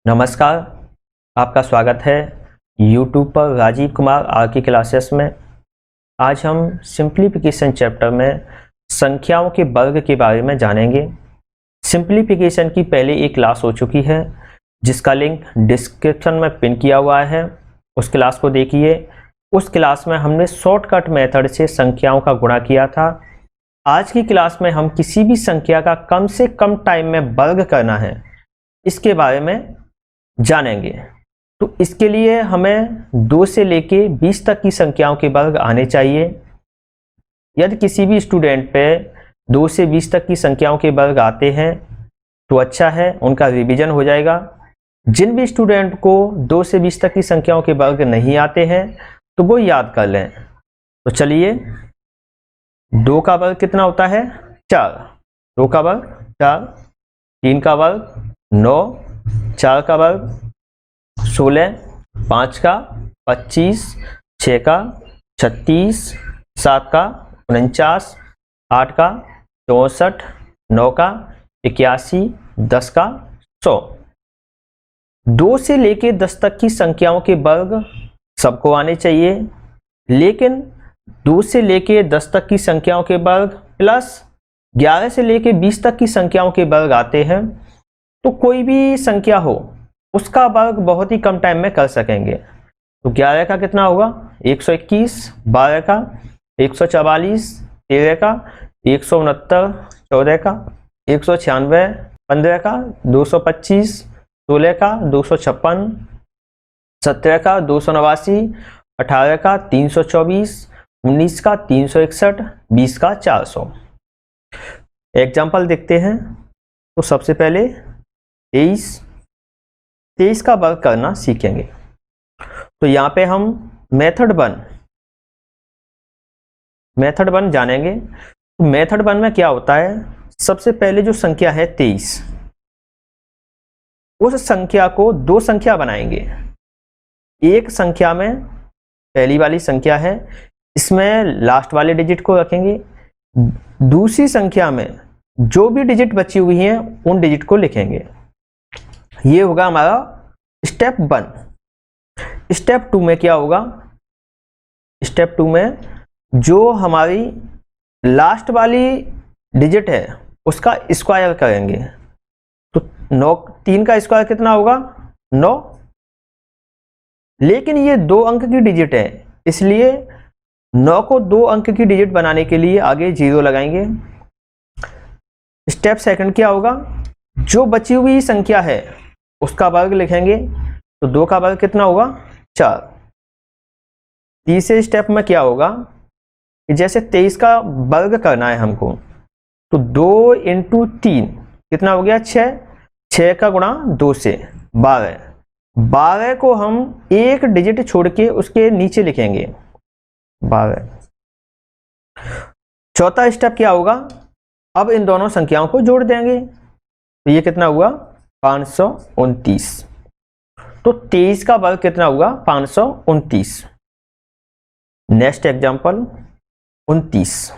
नमस्कार, आपका स्वागत है YouTube पर राजीव कुमार आर की क्लासेस में। आज हम सिंप्लीफिकेशन चैप्टर में संख्याओं के वर्ग के बारे में जानेंगे। सिंप्लीफिकेशन की पहले एक क्लास हो चुकी है जिसका लिंक डिस्क्रिप्शन में पिन किया हुआ है, उस क्लास को देखिए। उस क्लास में हमने शॉर्टकट मेथड से संख्याओं का गुणा किया था। आज की क्लास में हम किसी भी संख्या का कम से कम टाइम में वर्ग करना है, इसके बारे में जानेंगे। तो इसके लिए हमें 2 से लेके 20 तक की संख्याओं के वर्ग आने चाहिए। यदि किसी भी स्टूडेंट पे 2 से 20 तक की संख्याओं के वर्ग आते हैं तो अच्छा है, उनका रिवीजन हो जाएगा। जिन भी स्टूडेंट को 2 से 20 तक की संख्याओं के वर्ग नहीं आते हैं तो वो याद कर लें। तो चलिए, 2 का वर्ग कितना होता है? 4। 2 का वर्ग 4, 3 का वर्ग 9, 4 का वर्ग 16, 5 का 25, 6 का 36, 7 का 49, 8 का 64, 9 का 81, 10 का 100। 2 से लेके 10 तक की संख्याओं के वर्ग सबको आने चाहिए, लेकिन 2 से लेके 10 तक की संख्याओं के वर्ग प्लस 11 से लेके 20 तक की संख्याओं के वर्ग आते हैं। तो कोई भी संख्या हो उसका वर्ग बहुत ही कम टाइम में कर सकेंगे। तो 11 का कितना होगा? 121, 12 का 144, 13 का 169, 14 का 196, 15 का 225, 16 का 256, 17 का 289, 18 का 324, 19 का 361, 20 का 400। एग्जाम्पल देखते हैं। तो सबसे पहले 23 का वर्ग करना सीखेंगे। तो यहाँ पे हम मेथड वन जानेंगे। तो मेथड वन में क्या होता है? सबसे पहले जो संख्या है 23, उस संख्या को 2 संख्या बनाएंगे। एक संख्या में पहली वाली संख्या है, इसमें लास्ट वाले डिजिट को रखेंगे। दूसरी संख्या में जो भी डिजिट बची हुई हैं उन डिजिट को लिखेंगे। ये होगा हमारा स्टेप 1। स्टेप 2 में क्या होगा? स्टेप 2 में जो हमारी लास्ट वाली डिजिट है उसका स्क्वायर करेंगे। तो 9, 3 का स्क्वायर कितना होगा? 9। लेकिन ये 2 अंक की डिजिट है, इसलिए 9 को 2 अंक की डिजिट बनाने के लिए आगे 0 लगाएंगे। स्टेप सेकंड क्या होगा? जो बची हुई संख्या है उसका वर्ग लिखेंगे। तो 2 का वर्ग कितना होगा? 4। तीसरे स्टेप में क्या होगा कि जैसे 23 का वर्ग करना है हमको, तो 2 × 3 कितना हो गया? 6। 6 का गुणा 2 से 12। 12 को हम एक डिजिट छोड़ के उसके नीचे लिखेंगे 12। चौथा स्टेप क्या होगा? अब इन दोनों संख्याओं को जोड़ देंगे। तो ये कितना हुआ? 529। तो 23 का वर्ग कितना हुआ? 529। नेक्स्ट एग्जांपल 29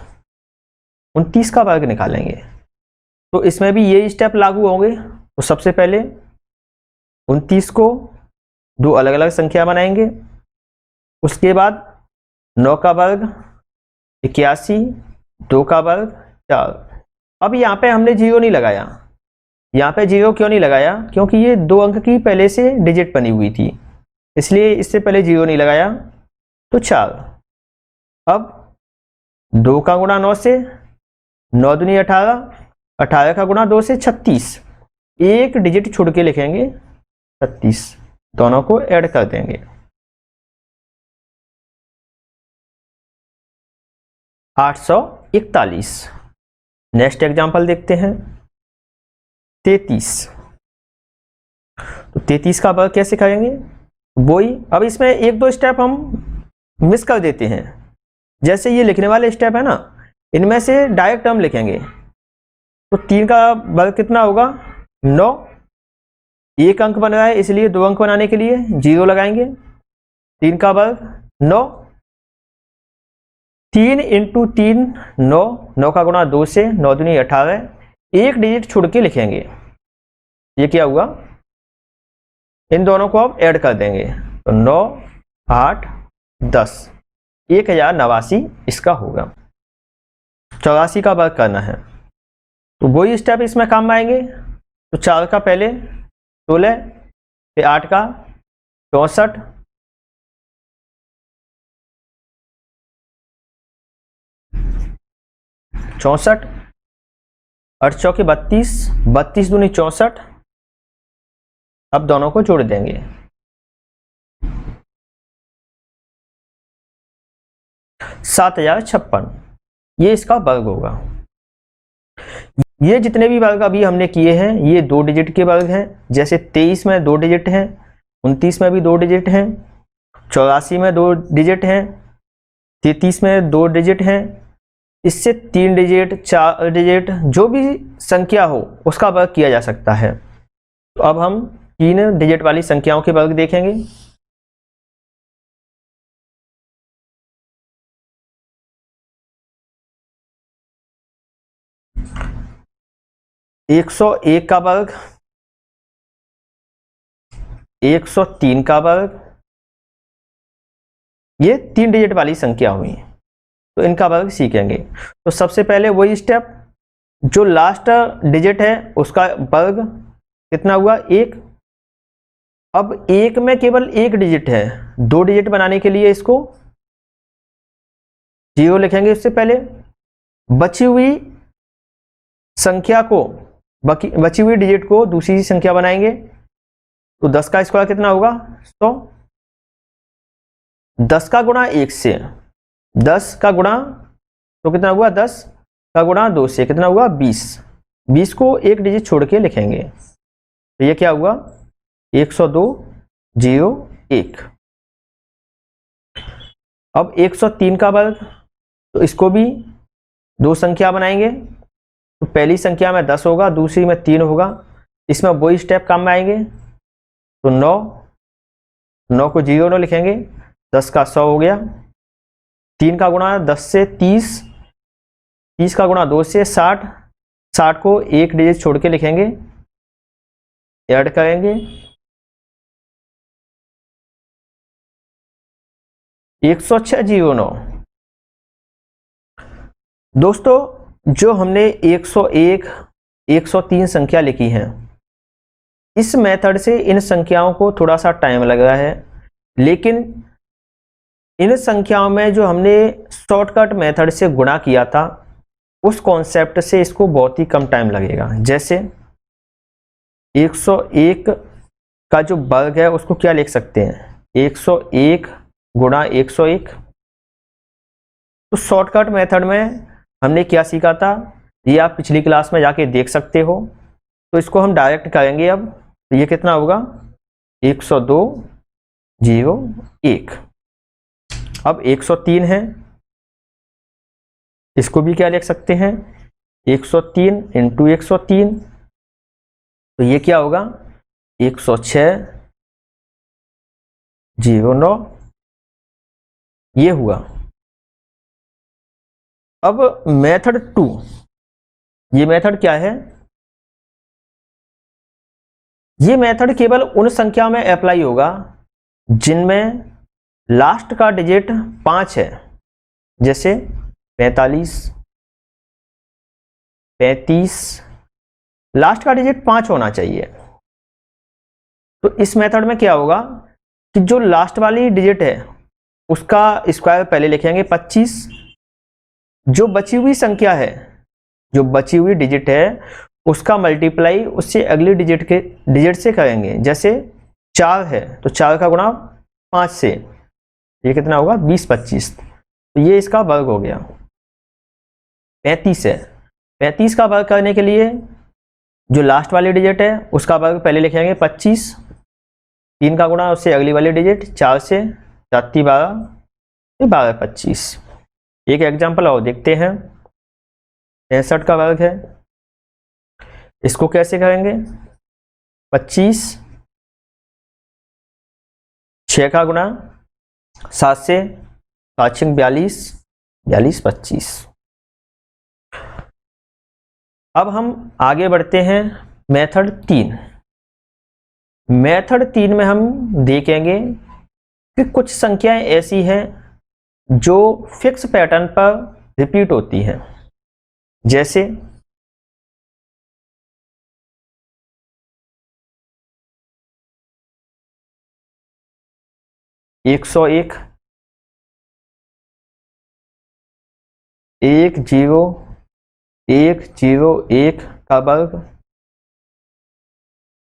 का वर्ग निकालेंगे। तो इसमें भी ये स्टेप लागू होंगे। तो सबसे पहले 29 को 2 अलग अलग संख्या बनाएंगे। उसके बाद 9 का वर्ग 81, 2 का वर्ग 4। अब यहाँ पे हमने 0 नहीं लगाया। यहाँ पे 0 क्यों नहीं लगाया? क्योंकि ये 2 अंक की पहले से डिजिट बनी हुई थी, इसलिए इससे पहले 0 नहीं लगाया। तो 4। अब 2 का गुणा 9 से 9 दूनी 18, 18 का गुणा 2 से 36। एक डिजिट छोड़ के लिखेंगे 36। दोनों को ऐड कर देंगे। 841। नेक्स्ट एग्जांपल देखते हैं 33। तो 33 का वर्ग कैसे करेंगे? वही, अब इसमें 1-2 स्टेप हम मिस कर देते हैं। जैसे ये लिखने वाले स्टेप है ना, इनमें से डायरेक्ट हम लिखेंगे। तो 3 का वर्ग कितना होगा? 9। एक अंक बन रहा है, इसलिए 2 अंक बनाने के लिए 0 लगाएंगे। 3 का वर्ग 9। 3 × 3 9। 9 का गुणा 2 से 9 दूनी 18। एक डिजिट छोड़ के लिखेंगे। ये क्या हुआ? इन दोनों को अब ऐड कर देंगे तो 9, 8, 10, 1089 इसका होगा। 84 का वर्ग करना है तो वही स्टेप इसमें काम में आएंगे। तो 4 का पहले 16, फिर 8 का 64, चौसठ, 8 चौके 32, 32 दूनी 64। अब दोनों को जोड़ देंगे। 7056 ये इसका वर्ग होगा। ये जितने भी वर्ग अभी हमने किए हैं ये 2 डिजिट के वर्ग हैं। जैसे 23 में 2 डिजिट हैं, 29 में भी 2 डिजिट हैं, 84 में 2 डिजिट हैं, 33 में 2 डिजिट हैं। इससे 3 डिजिट, 4 डिजिट जो भी संख्या हो उसका वर्ग किया जा सकता है। तो अब हम 3 डिजिट वाली संख्याओं के वर्ग देखेंगे। 101 का वर्ग, 103 का वर्ग, ये 3 डिजिट वाली संख्या हुई तो इनका वर्ग सीखेंगे। तो सबसे पहले वही स्टेप, जो लास्ट डिजिट है उसका वर्ग कितना हुआ 1। अब 1 में केवल 1 डिजिट है, 2 डिजिट बनाने के लिए इसको 0 लिखेंगे। इससे पहले बची हुई संख्या को, बची हुई डिजिट को दूसरी संख्या बनाएंगे तो 10 का स्क्वायर कितना होगा 100। 10 का गुणा 1 से, 10 का गुणा तो कितना हुआ 10 का गुणा 2 से कितना हुआ 20। 20 को 1 डिजिट छोड़ के लिखेंगे तो ये क्या हुआ 102, 0, 1। अब 103 का वर्ग, तो इसको भी 2 संख्या बनाएंगे। तो पहली संख्या में 10 होगा, दूसरी में 3 होगा। इसमें वही स्टेप काम में आएंगे। तो 9 को 0 9 लिखेंगे, 10 का 100 हो गया। 3 का गुणा 10 से 30, 30 का गुणा 2 से 60, 60 को 1 डिजिट छोड़ के लिखेंगे, ऐड करेंगे। 10609। दोस्तों जो हमने 101, 103 संख्या लिखी है, इस मेथड से इन संख्याओं को थोड़ा सा टाइम लग रहा है, लेकिन इन संख्याओं में जो हमने शॉर्टकट मेथड से गुणा किया था उस कॉन्सेप्ट से इसको बहुत ही कम टाइम लगेगा। जैसे 101 का जो वर्ग है उसको क्या लिख सकते हैं 101 गुणा 101। तो शॉर्टकट मेथड में हमने क्या सीखा था ये आप पिछली क्लास में जाके देख सकते हो। तो इसको हम डायरेक्ट करेंगे। अब तो ये कितना होगा 102, 0, 1। अब 103 है, इसको भी क्या लिख सकते हैं 103 इंटू 103। तो ये क्या होगा 106, 0, 9 ये हुआ। अब मेथड 2, ये मेथड क्या है, ये मेथड केवल उन संख्या में अप्लाई होगा जिनमें लास्ट का डिजिट 5 है। जैसे 45, 35, लास्ट का डिजिट 5 होना चाहिए। तो इस मेथड में क्या होगा कि जो लास्ट वाली डिजिट है उसका स्क्वायर पहले लिखेंगे 25। जो बची हुई संख्या है, जो बची हुई डिजिट है उसका मल्टीप्लाई उससे अगली डिजिट से करेंगे। जैसे 4 है तो 4 का गुणा 5 से, ये कितना होगा 20, 25। तो ये इसका वर्ग हो गया। 35 है, 35 का वर्ग करने के लिए जो लास्ट वाली डिजिट है उसका वर्ग पहले लिखेंगे 25, 3 का गुणा उससे अगली वाली डिजिट 4 से, 7 12, 12 25। एक एग्जाम्पल और देखते हैं। 65 का वर्ग है, इसको कैसे करेंगे 25, 6 का गुणा 7 से, 5 6 42, 42 25। अब हम आगे बढ़ते हैं मेथड 3। मेथड 3 में हम देखेंगे कि कुछ संख्याएं ऐसी हैं जो फिक्स पैटर्न पर रिपीट होती हैं, जैसे 101, 101 का वर्ग,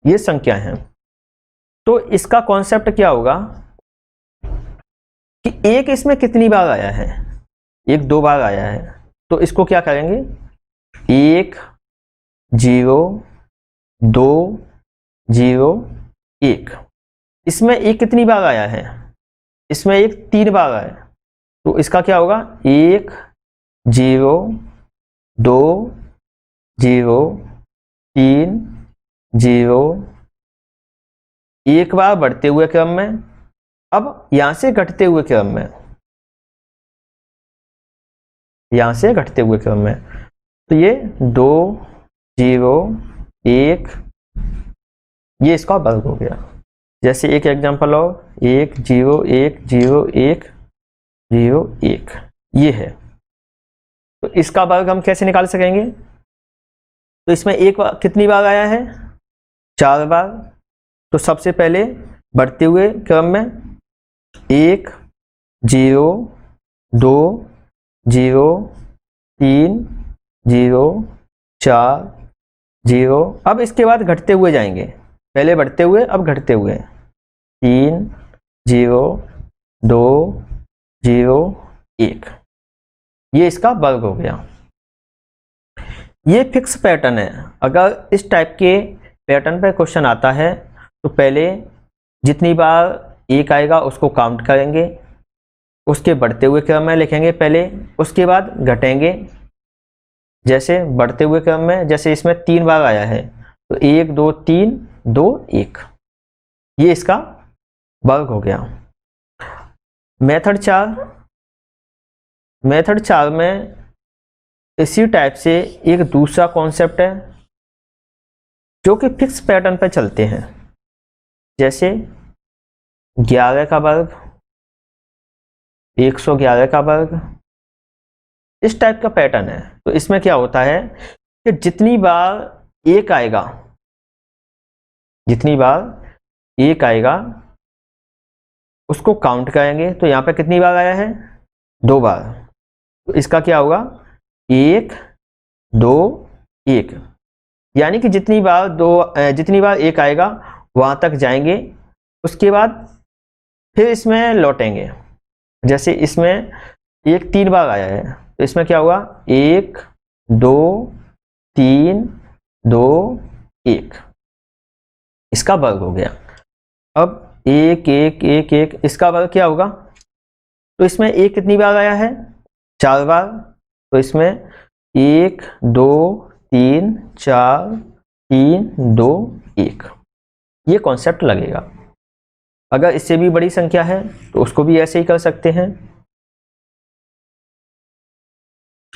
ये संख्या है। तो इसका कॉन्सेप्ट क्या होगा कि एक इसमें कितनी बार आया है, एक 2 बार आया है, तो इसको क्या करेंगे 1 0 2 0 1। इसमें एक कितनी बार आया है, इसमें एक 3 बार आया है, तो इसका क्या होगा 1 0 2 0 3 0, एक बार बढ़ते हुए क्रम में। अब यहां से घटते हुए क्रम में, यहां से घटते हुए क्रम में, तो ये 2 0 1, ये इसका वर्ग हो गया। जैसे एक एग्जांपल और 1 0 1 0 1 0 1, ये है। तो इसका वर्ग हम कैसे निकाल सकेंगे, तो इसमें एक बार कितनी बार आया है 4 बार। तो सबसे पहले बढ़ते हुए क्रम में 1 0 2 0 3 0 4 0। अब इसके बाद घटते हुए जाएंगे, पहले बढ़ते हुए अब घटते हुए 3 0 2 0 1, ये इसका वर्ग हो गया। ये फिक्स पैटर्न है। अगर इस टाइप के पैटर्न पे क्वेश्चन आता है तो पहले जितनी बार 1 आएगा उसको काउंट करेंगे, उसके बढ़ते हुए क्रम में लिखेंगे पहले, उसके बाद घटेंगे। जैसे बढ़ते हुए क्रम में जैसे इसमें 3 बार आया है तो 1 2 3 2 1, ये इसका वर्ग हो गया। मेथड 4 में इसी टाइप से एक दूसरा कॉन्सेप्ट है जो कि फिक्स पैटर्न पर चलते हैं, जैसे 11 का वर्ग, 111 का वर्ग, इस टाइप का पैटर्न है। तो इसमें क्या होता है कि जितनी बार 1 आएगा, जितनी बार 1 आएगा उसको काउंट करेंगे। तो यहां पे कितनी बार आया है 2 बार, तो इसका क्या होगा 1 2 1, यानी कि जितनी बार 1 आएगा वहां तक जाएंगे, उसके बाद फिर इसमें लौटेंगे। जैसे इसमें 1 3 बार आया है तो इसमें क्या होगा 1 2 3 2 1, इसका वर्ग हो गया। अब 1 1 1 1, इसका वर्ग क्या होगा, तो इसमें 1 कितनी बार आया है 4 बार, तो इसमें 1 2 3 4 3 2 1, ये कॉन्सेप्ट लगेगा। अगर इससे भी बड़ी संख्या है तो उसको भी ऐसे ही कर सकते हैं।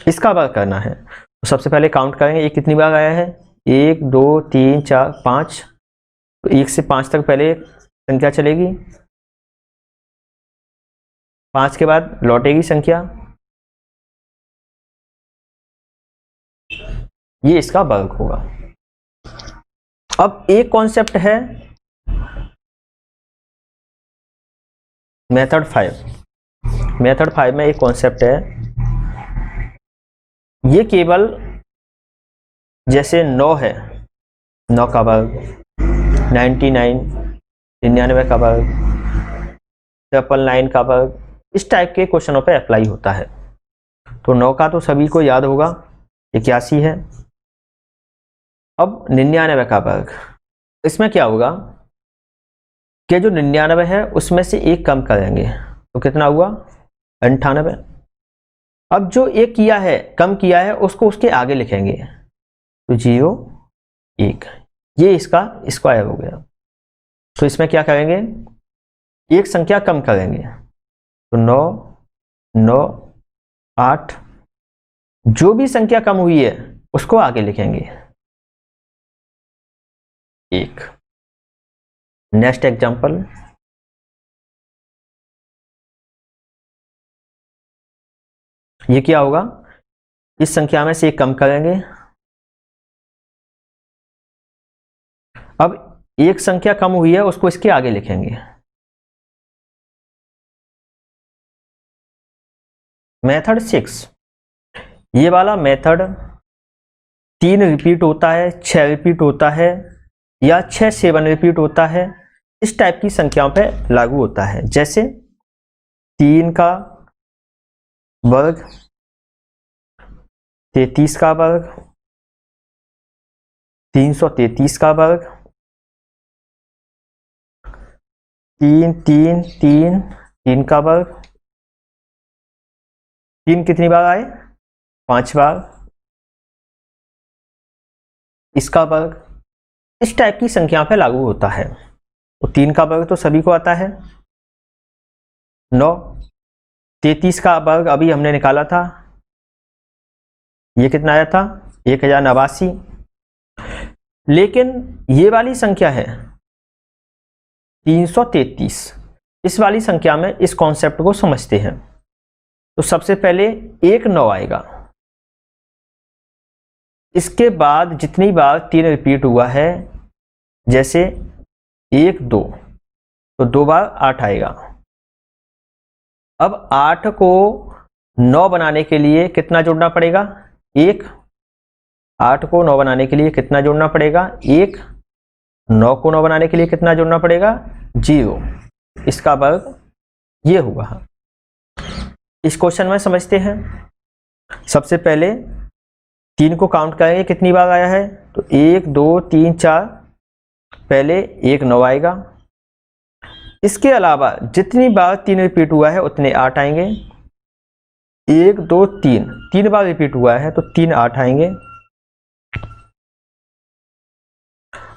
इसका वर्ग करना है तो सबसे पहले काउंट करेंगे 1 कितनी बार आया है 1 2 3 4 5, तो 1 से 5 तक पहले संख्या चलेगी, 5 के बाद लौटेगी संख्या, ये इसका वर्ग होगा। अब एक कॉन्सेप्ट है मेथड 5 में एक कॉन्सेप्ट है, ये केवल जैसे 9 है, 9 का वर्ग, 99 का वर्ग, 999 का वर्ग, इस टाइप के क्वेश्चनों पे अप्लाई होता है। तो 9 का तो सभी को याद होगा 81 है। अब 99 का वर्ग, इसमें क्या होगा कि जो 99 है उसमें से 1 कम करेंगे तो कितना हुआ 98। अब जो 1 किया है कम किया है उसको उसके आगे लिखेंगे तो 0 1, ये इसका स्क्वायर हो गया। तो इसमें क्या करेंगे एक संख्या कम करेंगे तो 9 9 8, जो भी संख्या कम हुई है उसको आगे लिखेंगे 1। नेक्स्ट एग्जांपल, ये क्या होगा, इस संख्या में से एक कम करेंगे। अब एक संख्या कम हुई है उसको इसके आगे लिखेंगे। मेथड 6, ये वाला मेथड 3 रिपीट होता है, 6 रिपीट होता है या 6 7 रिपीट होता है, इस टाइप की संख्याओं पे लागू होता है। जैसे 3 का वर्ग, 33 का वर्ग, 333 का वर्ग, 3 3 3 3 का वर्ग, 3 कितनी बार आए, 5 बार, इसका वर्ग, इस टाइप की संख्या पे लागू होता है। तो 3 का वर्ग तो सभी को आता है 9, 33 का वर्ग अभी हमने निकाला था, ये कितना आया था 1089। लेकिन ये वाली संख्या है 333, इस वाली संख्या में इस कॉन्सेप्ट को समझते हैं। तो सबसे पहले एक 9 आएगा, इसके बाद जितनी बार 3 रिपीट हुआ है, जैसे 1 2, तो 2 बार 8 आएगा। अब 8 को 9 बनाने के लिए कितना जोड़ना पड़ेगा, 1। 8 को 9 बनाने के लिए कितना जोड़ना पड़ेगा, 1। 9 को 9 बनाने के लिए कितना जोड़ना पड़ेगा, 0। इसका वर्ग ये होगा। इस क्वेश्चन में समझते हैं। सबसे पहले 3 को काउंट करेंगे कितनी बार आया है, तो 1 2 3 4, पहले 1 9 आएगा। इसके अलावा जितनी बार 3 रिपीट हुआ है उतने 8 आएंगे। 1 2 3, 3 बार रिपीट हुआ है तो 3 8 आएंगे।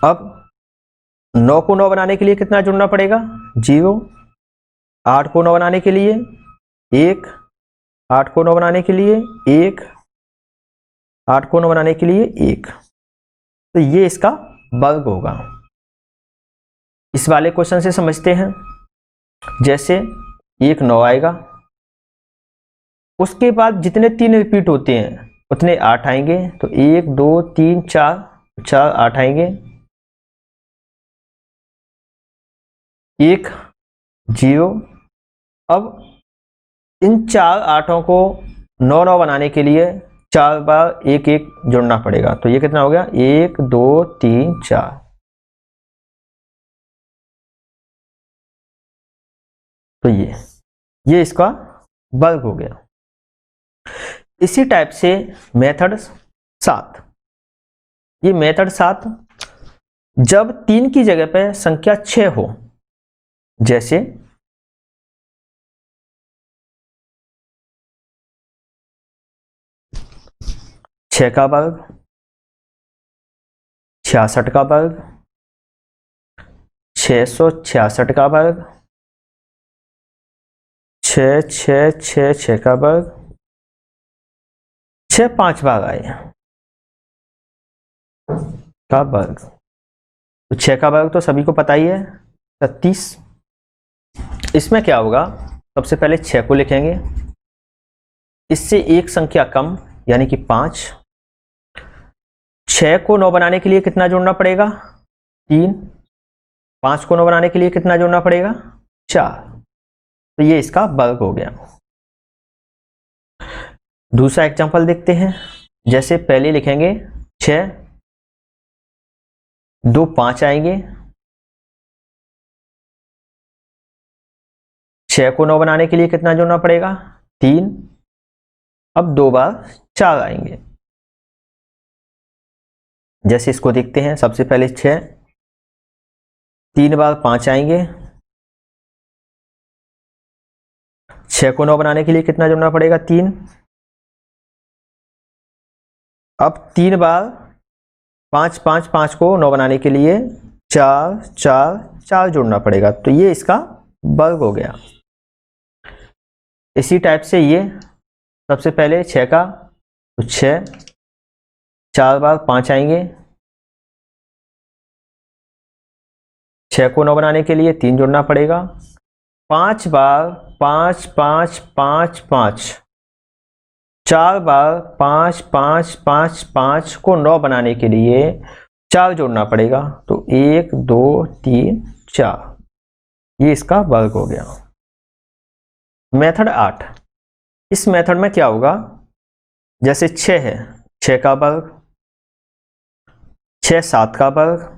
अब 9 को 9 बनाने के लिए कितना जोड़ना पड़ेगा, 0। 8 को 9 बनाने के लिए 1, 8 को 9 बनाने के लिए 1, 8 को 9 बनाने के लिए 1, तो ये इसका वर्ग होगा। इस वाले क्वेश्चन से समझते हैं। जैसे 1 9 आएगा, उसके बाद जितने 3 रिपीट होते हैं उतने 8 आएंगे, तो 1 2 3 4, 4 8 आएंगे। 1 0। अब इन 4 8ओं को 9 9 बनाने के लिए 4 बार 1 1 जोड़ना पड़ेगा, तो ये कितना हो गया, 1 2 3 4। तो ये इसका वर्ग हो गया। इसी टाइप से मेथड 7, ये मेथड 7 जब 3 की जगह पे संख्या 6 हो, जैसे 6 का वर्ग, 66 का वर्ग, 666 का वर्ग, 6 6 6 6 का वर्ग, 6 5 बार आए का वर्ग। तो 6 का वर्ग तो सभी को पता ही है 36। इसमें क्या होगा, सबसे पहले 6 को लिखेंगे, इससे एक संख्या कम यानी कि 5। 6 को 9 बनाने के लिए कितना जोड़ना पड़ेगा, 3। 5 को 9 बनाने के लिए कितना जोड़ना पड़ेगा, 4। तो ये इसका वर्ग हो गया। दूसरा एग्जांपल देखते हैं। जैसे पहले लिखेंगे 6 2 5 आएंगे, 6 को 9 बनाने के लिए कितना जोड़ना पड़ेगा, 3। अब 2 बार 4 आएंगे। जैसे इसको देखते हैं, सबसे पहले 6, 3 बार 5 आएंगे, 6 को 9 बनाने के लिए कितना जोड़ना पड़ेगा, 3। अब 3 बार 5 5 5 को 9 बनाने के लिए 4 4 4 जोड़ना पड़ेगा, तो ये इसका वर्ग हो गया। इसी टाइप से ये सबसे पहले 6 का, तो 6, 4 बार 5 आएंगे, 6 को 9 बनाने के लिए 3 जोड़ना पड़ेगा। 5 बार 5 5 5 5, 4 बार 5 5 5 5 को 9 बनाने के लिए 4 जोड़ना पड़ेगा। तो 1 2 3 4, ये इसका वर्ग हो गया। मेथड 8, इस मेथड में क्या होगा, जैसे 6 है, 6 का वर्ग, 6 7 का वर्ग,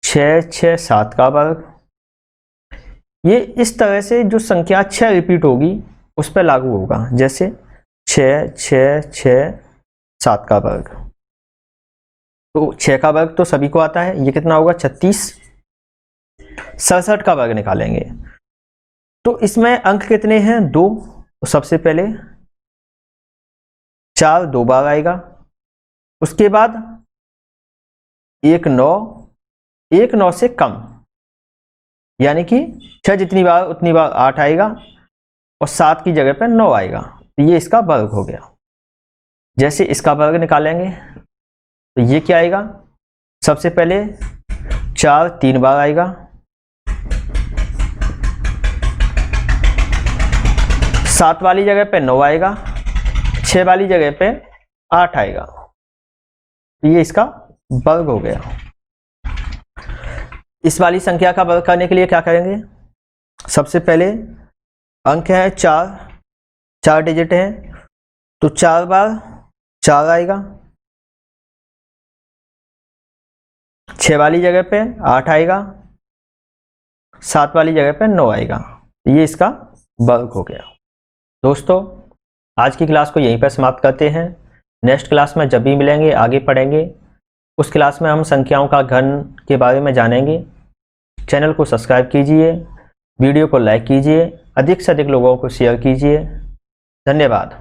6 6 7 का वर्ग, ये इस तरह से जो संख्या 6 रिपीट होगी उस पर लागू होगा। जैसे 6 6 6 7 का वर्ग, तो 6 का वर्ग तो सभी को आता है, ये कितना होगा 36। 67 का वर्ग निकालेंगे तो इसमें अंक कितने हैं 2, तो सबसे पहले 4 2 बार आएगा, उसके बाद 1 9 से कम, यानी कि 6 जितनी बार उतनी बार 8 आएगा और 7 की जगह पर 9 आएगा, तो ये इसका वर्ग हो गया। जैसे इसका वर्ग निकालेंगे तो ये क्या आएगा, सबसे पहले 4 3 बार आएगा, 7 वाली जगह पे 9 आएगा, 6 वाली जगह पे 8 आएगा, तो ये इसका वर्ग हो गया। इस वाली संख्या का वर्ग करने के लिए क्या करेंगे, सबसे पहले अंक है 4, 4 डिजिट है, तो 4 बार 4 आएगा, 6 वाली जगह पे 8 आएगा, 7 वाली जगह पे 9 आएगा, ये इसका वर्ग हो गया। दोस्तों आज की क्लास को यहीं पर समाप्त करते हैं। नेक्स्ट क्लास में जब भी मिलेंगे आगे पढ़ेंगे। उस क्लास में हम संख्याओं का घन के बारे में जानेंगे। चैनल को सब्सक्राइब कीजिए, वीडियो को लाइक कीजिए, अधिक से अधिक लोगों को शेयर कीजिए। धन्यवाद।